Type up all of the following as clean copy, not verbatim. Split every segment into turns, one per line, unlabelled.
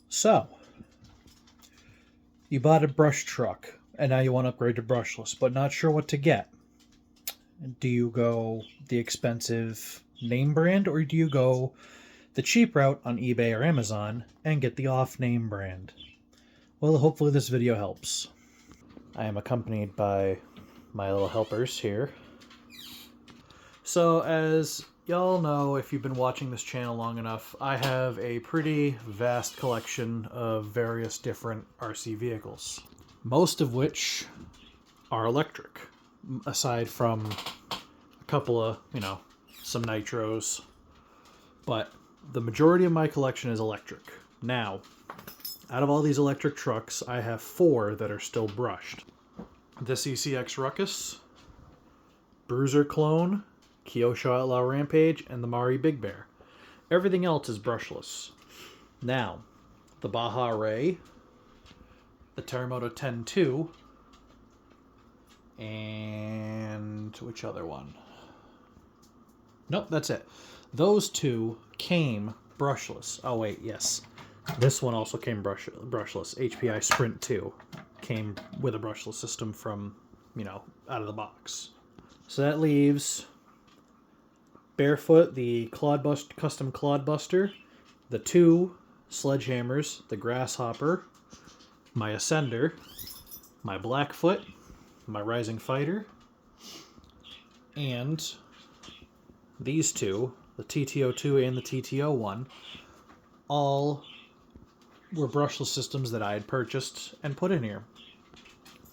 So, you bought a brush truck, and now you want to upgrade to brushless, but not sure what to get. Do you go the expensive name brand, or do you go the cheap route on eBay or Amazon and get the off name brand? Well, hopefully this video helps. I am accompanied by my little helpers here. So, as y'all know, if you've been watching this channel long enough, I have a pretty vast collection of various different RC vehicles, most of which are electric, aside from a couple of, some nitros. But the majority of my collection is electric. Now, out of all these electric trucks, I have 4 that are still brushed. This ECX Ruckus, Bruiser Clone, Kyosho Outlaw Rampage, and the Mari Big Bear. Everything else is brushless. Now, the Baja Ray, the Terremoto 10-2, and which other one? Nope, that's it. Those 2 came brushless. Oh wait, yes. This one also came brushless. HPI Sprint 2 came with a brushless system from, out of the box. So that leaves Barefoot, the custom Clodbuster, the 2 Sledgehammers, the Grasshopper, my Ascender, my Blackfoot, my Rising Fighter, and these 2, the TTO2 and the TTO1, all were brushless systems that I had purchased and put in here.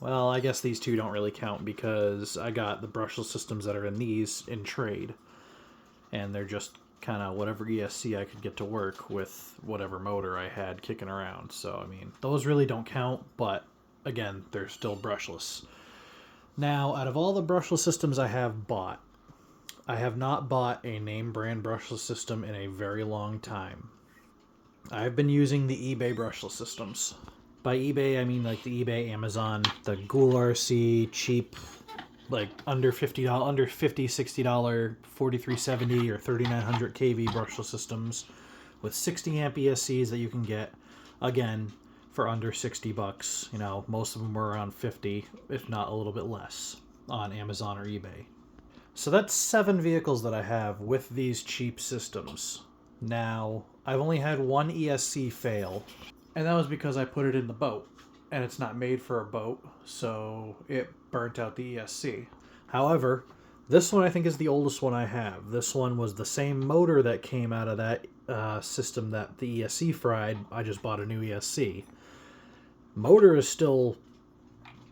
Well, I guess these 2 don't really count because I got the brushless systems that are in these in trade. And they're just kind of whatever ESC I could get to work with whatever motor I had kicking around. So, I mean, those really don't count, but again, they're still brushless. Now, out of all the brushless systems I have bought, I have not bought a name brand brushless system in a very long time. I've been using the eBay brushless systems. By eBay, I mean like the eBay, Amazon, the Ghoul RC, cheap, like under $50, under $50, $60, 4370 or 3900 kV brushless systems with 60 amp ESCs that you can get, again, for under $60. Most of them were around 50, if not a little bit less, on Amazon or eBay. So that's 7 vehicles that I have with these cheap systems. Now, I've only had one ESC fail, and that was because I put it in the boat, and it's not made for a boat, so it burnt out the ESC. However, this one I think is the oldest one I have. This one was the same motor that came out of that system that the ESC fried. I just bought a new ESC. Motor is still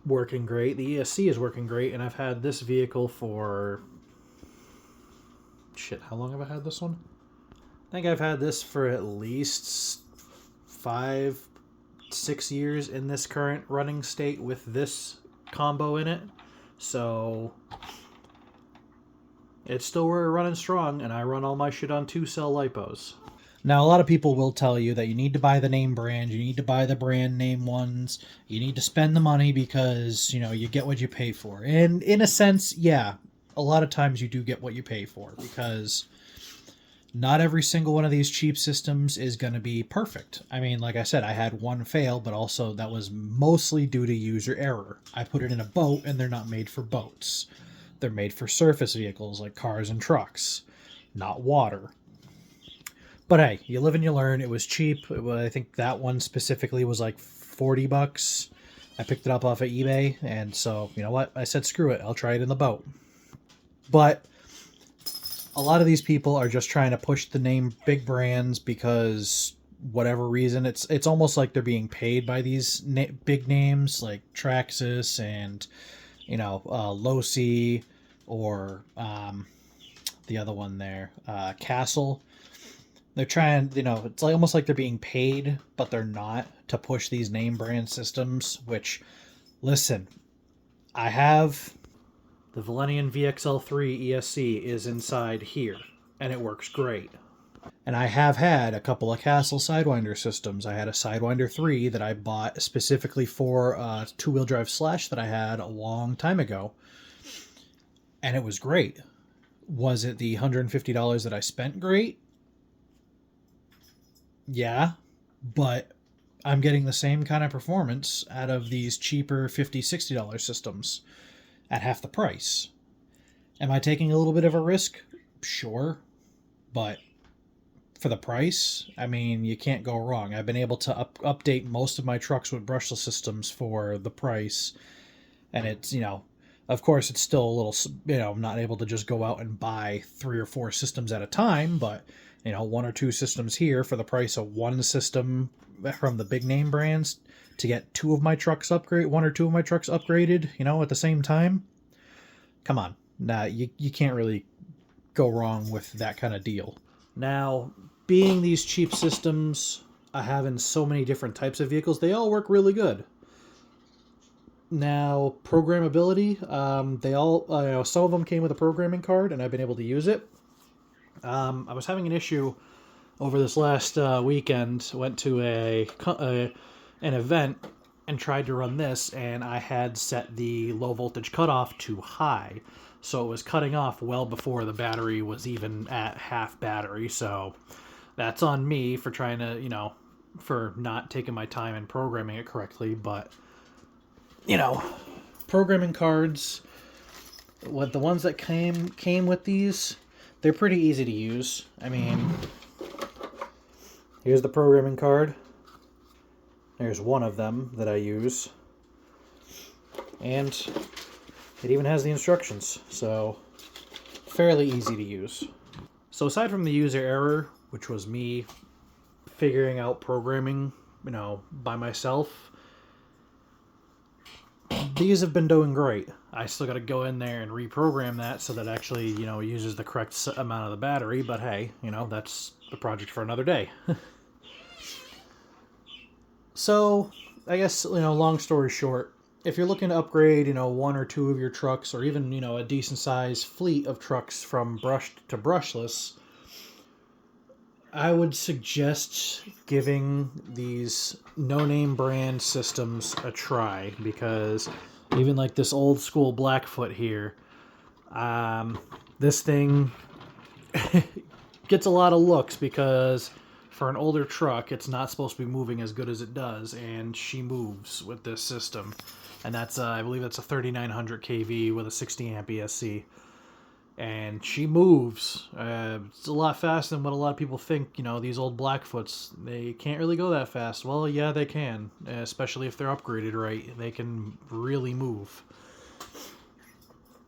working great. The ESC is working great, and I've had this vehicle for... how long have I had this one? I think I've had this for at least 5-6 years in this current running state with this combo in it. So it's still running strong, and I run all my shit on 2-cell lipos. Now, a lot of people will tell you that you need to buy the name brand, you need to buy the brand name ones, you need to spend the money because, you get what you pay for. And in a sense, yeah, a lot of times you do get what you pay for because not every single one of these cheap systems is going to be perfect. I mean, like I said, I had one fail, but also that was mostly due to user error. I put it in a boat, and they're not made for boats. They're made for surface vehicles like cars and trucks, not water. But hey, you live and you learn. It was cheap. I think that one specifically was like $40. I picked it up off of eBay, and so, you know what? I said, screw it. I'll try it in the boat. But a lot of these people are just trying to push the name big brands because whatever reason, it's almost like they're being paid by these big names like Traxxas and Losi or the other one there, Castle. They're trying, it's like almost like they're being paid, but they're not, to push these name brand systems. Which, listen, I have the Valenian VXL3 ESC is inside here, and it works great. And I have had a couple of Castle Sidewinder systems. I had a Sidewinder 3 that I bought specifically for a two-wheel drive Slash that I had a long time ago, and it was great. Was it the $150 that I spent great? Yeah, but I'm getting the same kind of performance out of these cheaper $50, $60 systems at half the price. Am I taking a little bit of a risk? Sure. But for the price, I mean, you can't go wrong. I've been able to update most of my trucks with brushless systems for the price. And it's, of course, it's still a little, I'm not able to just go out and buy 3 or 4 systems at a time, but, 1 or 2 systems here for the price of one system from the big name brands to get 1 or 2 of my trucks upgraded, at the same time. Come on. Nah, you can't really go wrong with that kind of deal. Now, being these cheap systems, I have in so many different types of vehicles, they all work really good. Now, programmability, they all, some of them came with a programming card, and I've been able to use it. I was having an issue over this last weekend. Went to an event and tried to run this, and I had set the low voltage cutoff to high, so it was cutting off well before the battery was even at half battery. So that's on me for trying to, for not taking my time and programming it correctly. But programming cards, the ones that came with these, they're pretty easy to use. I mean, here's the programming card. There's one of them that I use. And it even has the instructions, so fairly easy to use. So aside from the user error, which was me figuring out programming, by myself, these have been doing great. I still got to go in there and reprogram that so that actually, uses the correct amount of the battery, but hey, that's the project for another day. So, I guess, long story short, if you're looking to upgrade, 1 or 2 of your trucks, or even, a decent-sized fleet of trucks from brushed to brushless, I would suggest giving these no-name brand systems a try, because even like this old-school Blackfoot here, this thing gets a lot of looks because for an older truck, it's not supposed to be moving as good as it does, and she moves with this system. And that's, I believe that's a 3900 kV with a 60 amp ESC. And she moves. It's a lot faster than what a lot of people think. These old Blackfoots, they can't really go that fast. Well, yeah, they can, especially if they're upgraded right. They can really move.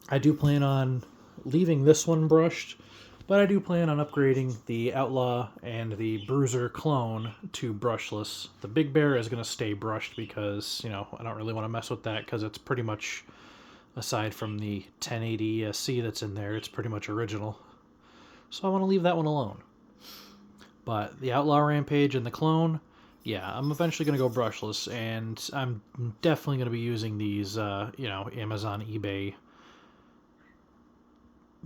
I do plan on leaving this one brushed, but I do plan on upgrading the Outlaw and the Bruiser clone to brushless. The Big Bear is going to stay brushed because, I don't really want to mess with that because it's pretty much, aside from the 1080 ESC that's in there, it's pretty much original. So I want to leave that one alone. But the Outlaw Rampage and the clone, yeah, I'm eventually going to go brushless, and I'm definitely going to be using these, Amazon, eBay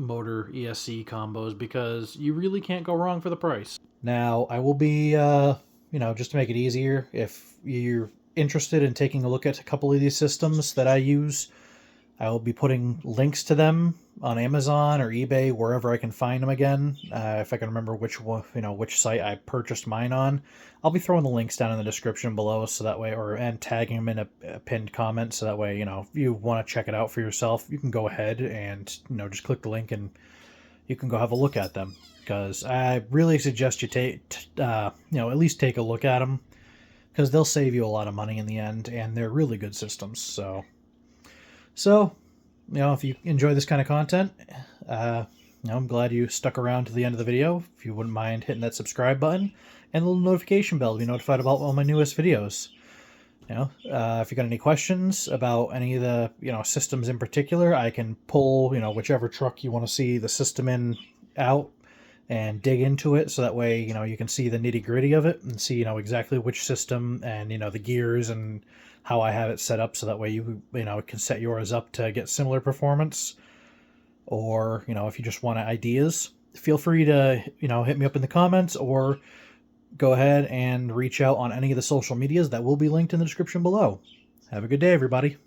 motor ESC combos because you really can't go wrong for the price. Now, I will be, just to make it easier, if you're interested in taking a look at a couple of these systems that I use, I will be putting links to them on Amazon or eBay, wherever I can find them again. If I can remember which one, which site I purchased mine on, I'll be throwing the links down in the description below, so that way, and tagging them in a pinned comment, so that way, if you want to check it out for yourself, you can go ahead and just click the link and you can go have a look at them. Because I really suggest you at least take a look at them, because they'll save you a lot of money in the end, and they're really good systems. So, if you enjoy this kind of content, I'm glad you stuck around to the end of the video. If you wouldn't mind hitting that subscribe button and the little notification bell to be notified about all my newest videos. If you got any questions about any of the, systems in particular, I can pull, whichever truck you want to see the system in out and dig into it, so that way, you can see the nitty-gritty of it and see, exactly which system and, the gears and how I have it set up, so that way you can set yours up to get similar performance. Or, if you just want ideas, feel free to, hit me up in the comments, or go ahead and reach out on any of the social medias that will be linked in the description below. Have a good day, everybody.